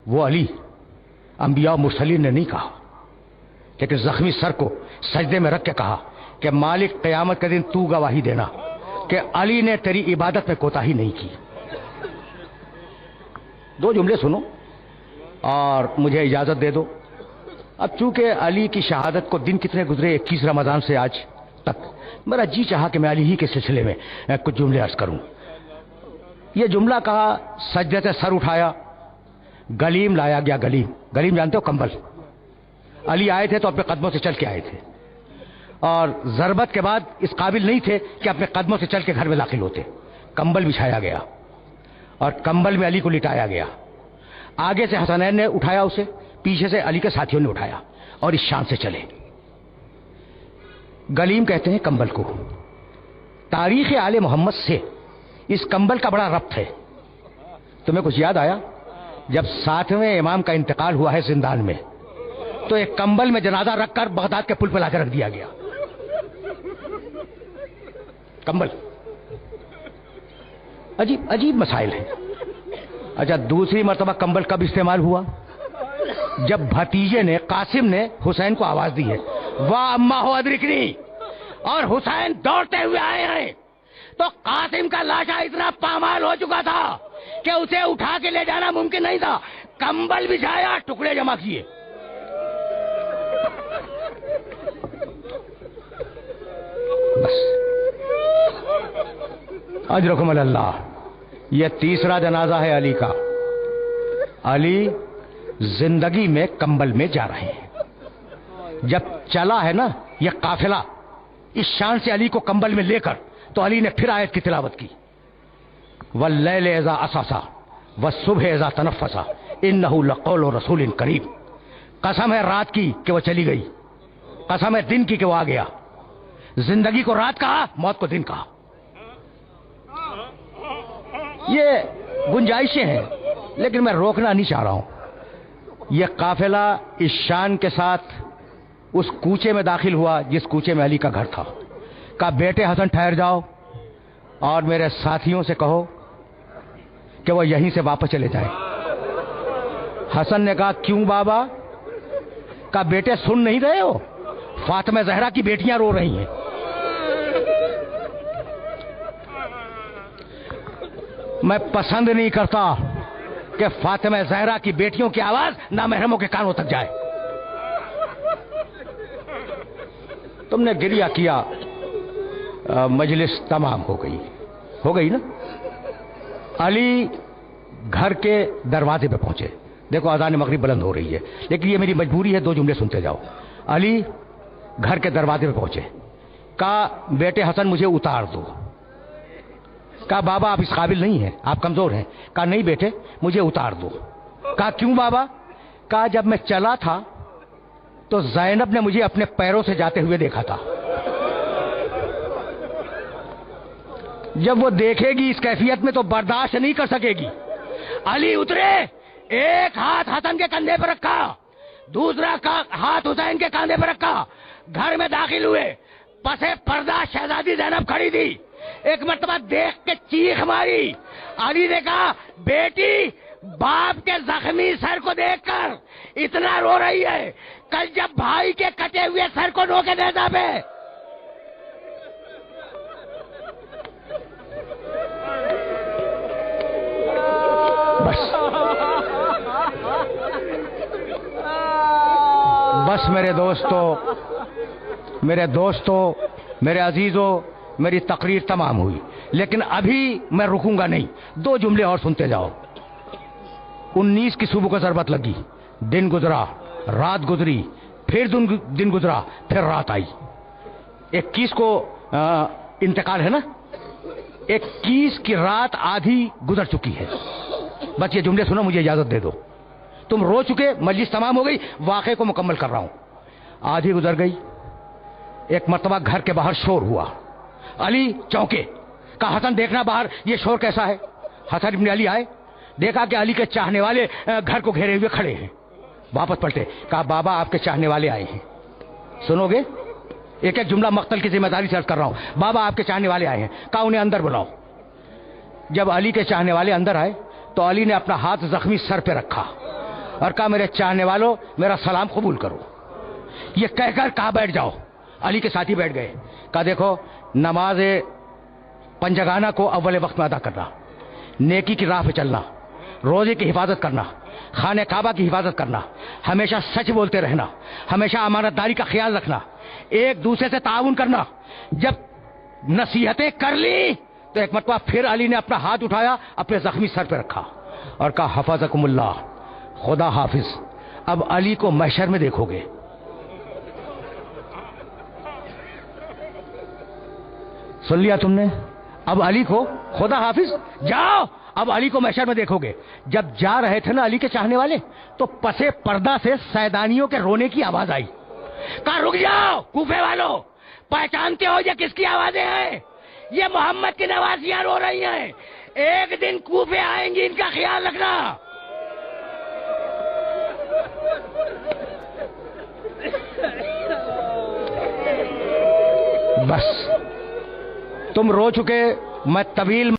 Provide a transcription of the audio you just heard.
वो अली अंबिया और मुरसलीन ने नहीं कहा, लेकिन जख्मी सर को सजदे में रख के कहा कि मालिक क़यामत के दिन तू गवाही देना कि अली ने तेरी इबादत में कोताही नहीं की। दो जुमले सुनो और मुझे इजाजत दे दो। अब चूंकि अली की शहादत को दिन कितने गुजरे, 21 रमजान से आज तक, मेरा जी चाहा कि मैं अली ही के सिलसिले में कुछ जुमले अर्ज करूं। यह जुमला कहा, सजदे से सर उठाया, गलीम लाया गया। गलीम, गलीम जानते हो, कंबल। अली आए थे तो अपने कदमों से चल के आए थे और जरबत के बाद इस काबिल नहीं थे कि अपने कदमों से चल के घर में दाखिल होते। कंबल बिछाया गया और कंबल में अली को लिटाया गया। आगे से हसनैन ने उठाया उसे, पीछे से अली के साथियों ने उठाया और इस शान से चले। गलीम कहते हैं कंबल को। तारीख आले मोहम्मद से इस कंबल का बड़ा रब्त है। तुम्हें कुछ याद आया? जब 7वें इमाम का इंतकाल हुआ है जिंदान में, तो एक कंबल में जनाजा रखकर बगदाद के पुल पर लाकर रख दिया गया। कंबल, अजीब अजीब मसाइल है। अच्छा, दूसरी मर्तबा कंबल कब इस्तेमाल हुआ? जब भतीजे ने, कासिम ने हुसैन को आवाज दी है, वाह अम्मा हो अदरिकनी, और हुसैन दौड़ते हुए आए हैं, तो कासिम का लाशा इतना पामाल हो चुका था कि उसे उठा के ले जाना मुमकिन नहीं था। कंबल बिछाया, टुकड़े जमा किए। बस, अजरकुम अल्लाह। यह तीसरा जनाजा है अली का। अली जिंदगी में कंबल में जा रहे हैं। जब चला है ना यह काफिला इस शान से अली को कंबल में लेकर, तो अली ने फिर आयत की तिलावत की, वल्लैल इज़ा अससा वस्सुबह इज़ा तनफ़्फ़सा इन्नहु लक़ौलु रसूलिन करीम। कसम है रात की कि वो चली गई, कसम है दिन की कि वो आ गया। जिंदगी को रात कहा, मौत को दिन कहा। ये गुंजाइशें हैं, लेकिन मैं रोकना नहीं चाह रहा हूं। यह काफिला इस शान के साथ उस कूचे में दाखिल हुआ जिस कूचे में अली का घर था। कहा, बेटे हसन ठहर जाओ और मेरे साथियों से कहो कि वो यहीं से वापस चले जाएं। हसन ने कहा, क्यों बाबा? कहा, बेटे सुन नहीं रहे हो? फातिमा ज़हरा की बेटियां रो रही हैं। मैं पसंद नहीं करता कि फातिमा ज़हरा की बेटियों की आवाज नामहरमों के कानों तक जाए। तुमने गिरिया किया, मजलिस तमाम हो गई ना। अली घर के दरवाजे पे पहुंचे। देखो अज़ान मगरिब बुलंद हो रही है, लेकिन ये मेरी मजबूरी है, दो जुमले सुनते जाओ। अली घर के दरवाजे पे पहुंचे। कहा, बेटे हसन मुझे उतार दो। कहा, बाबा आप इस काबिल नहीं हैं, आप कमजोर हैं। कहा, नहीं बेटे मुझे उतार दो। कहा, क्यों बाबा? कहा, जब मैं चला था तो ज़ैनब ने मुझे अपने पैरों से जाते हुए देखा था। जब वो देखेगी इस कैफियत में तो बर्दाश्त नहीं कर सकेगी। अली उतरे, एक हाथ हसन के कंधे पर रखा, दूसरा हाथ हुसैन के कंधे पर रखा, घर में दाखिल हुए। पसे पर्दा शहजादी ज़ैनब खड़ी थी। एक मर्तबा देख के चीख मारी। अली ने कहा, बेटी बाप के जख्मी सर को देखकर इतना रो रही है, कल जब भाई के कटे हुए सर को धोखे देता मैं। बस मेरे दोस्तों, मेरे अजीजों, मेरी तकरीर तमाम हुई, लेकिन अभी मैं रुकूंगा नहीं। दो जुमले और सुनते जाओ। 19 की सुबह को ज़रबत लगी, दिन गुजरा, रात गुजरी, फिर दिन गुजरा, फिर रात आई। 21 को इंतकाल है ना, 21 की रात आधी गुजर चुकी है। बस ये जुमले सुनो, मुझे इजाजत दे दो। तुम रो चुके, मजलिस तमाम हो गई, वाक़े को मुकम्मल कर रहा हूं। आधी गुजर गई। एक मर्तबा घर के बाहर शोर हुआ। अली चौंके। कहा, हसन देखना बाहर ये शोर कैसा है। हसन इब्न अली आए, देखा कि अली के चाहने वाले घर को घेरे हुए खड़े हैं। वापस पलटे। कहा, बाबा आपके चाहने वाले आए हैं, सुनोगे? एक एक जुमला मक्तल की जिम्मेदारी से अर्ज कर रहा हूं। बाबा आपके चाहने वाले आए हैं। कहा, उन्हें अंदर बुलाओ। जब अली के चाहने वाले अंदर आए तो अली ने अपना हाथ जख्मी सर पे रखा اور کہا میرے چاہنے والوں میرا سلام قبول کرو. یہ کہہ کر کہا بیٹھ جاؤ. علی کے ساتھی بیٹھ گئے. کہا دیکھو نماز پنجگانہ کو اول وقت میں ادا کرنا، نیکی کی راہ پہ چلنا، روزے کی حفاظت کرنا، خانہ کعبہ کی حفاظت کرنا، ہمیشہ سچ بولتے رہنا، ہمیشہ امانت داری کا خیال رکھنا، ایک دوسرے سے تعاون کرنا. جب نصیحتیں کر لی تو ایک مرتبہ پھر علی نے اپنا ہاتھ اٹھایا، اپنے زخمی سر پہ رکھا اور کہا حفظکم اللہ، خدا حافظ. اب علی کو محشر میں دیکھو گے. سن لیا تم نے؟ اب علی کو خدا حافظ، جاؤ. اب علی کو محشر میں دیکھو گے. جب جا رہے تھے نا علی کے چاہنے والے تو پسے پردہ سے سیدانیوں کے رونے کی آواز آئی. کہا رک جاؤ کوفے والوں، پہچانتے ہو یہ کس کی آوازیں ہیں؟ یہ محمد کی نوازیاں رو رہی ہیں. ایک دن کوفے آئیں گی، ان کا خیال رکھنا. بس تم رو چکے، میں طویل